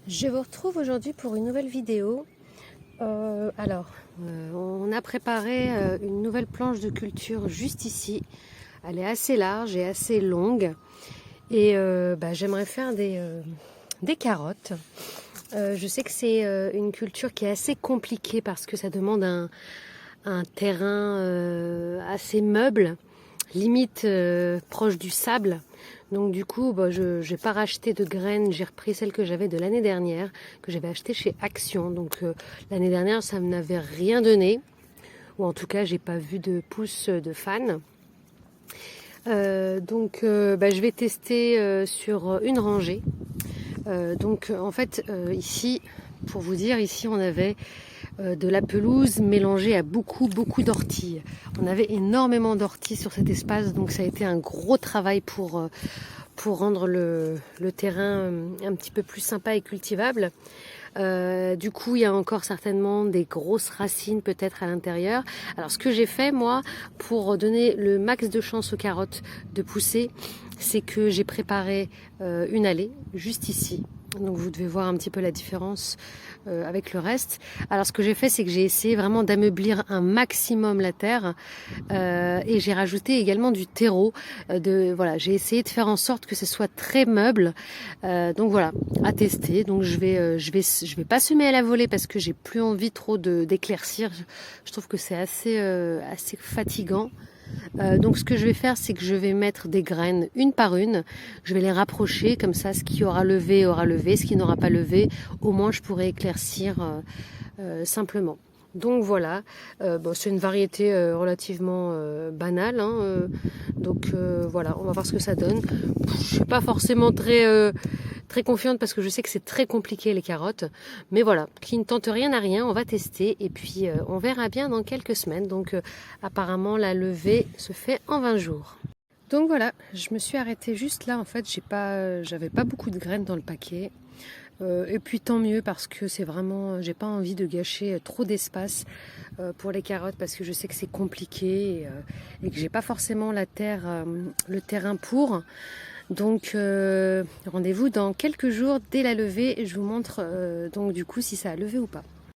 Je vous retrouve aujourd'hui pour une nouvelle vidéo. On a préparé une nouvelle planche de culture juste ici. Elle est assez large et assez longue. Et j'aimerais faire des carottes. Je sais que c'est une culture qui est assez compliquée parce que ça demande un terrain assez meuble, limite proche du sable. Donc du coup, je n'ai pas racheté de graines, j'ai repris celles que j'avais de l'année dernière, que j'avais achetées chez Action. Donc l'année dernière, ça ne m'avait rien donné, ou en tout cas, j'ai pas vu de pouces de fans. Je vais tester sur une rangée. Ici, pour vous dire, ici on avait de la pelouse mélangée à beaucoup d'orties. On avait énormément d'orties sur cet espace, donc ça a été un gros travail pour rendre le terrain un petit peu plus sympa et cultivable. Du coup, il y a encore certainement des grosses racines peut-être à l'intérieur. Alors ce que j'ai fait moi pour donner le max de chance aux carottes de pousser, c'est que j'ai préparé une allée juste ici. Donc vous devez voir un petit peu la différence avec le reste. Alors ce que j'ai fait, c'est que j'ai essayé vraiment d'ameublir un maximum la terre et j'ai rajouté également du terreau. J'ai essayé de faire en sorte que ce soit très meuble. Donc voilà, à tester. Donc je vais pas semer à la volée parce que j'ai plus envie trop d'éclaircir. Je trouve que c'est assez fatigant. Donc ce que je vais faire, c'est que je vais mettre des graines une par une, je vais les rapprocher, comme ça ce qui aura levé, ce qui n'aura pas levé, au moins je pourrai éclaircir simplement. Donc voilà, c'est une variété relativement banale, hein, voilà, on va voir ce que ça donne. Je suis pas forcément très confiante parce que je sais que c'est très compliqué les carottes, mais voilà, qui ne tente rien à rien, on va tester et puis on verra bien dans quelques semaines. Donc apparemment la levée se fait en 20 jours. Donc voilà, je me suis arrêtée juste là, en fait j'avais pas beaucoup de graines dans le paquet. Et puis tant mieux parce que c'est vraiment, j'ai pas envie de gâcher trop d'espace pour les carottes parce que je sais que c'est compliqué et que j'ai pas forcément la terre, le terrain pour. Donc rendez-vous dans quelques jours dès la levée et je vous montre donc du coup si ça a levé ou pas.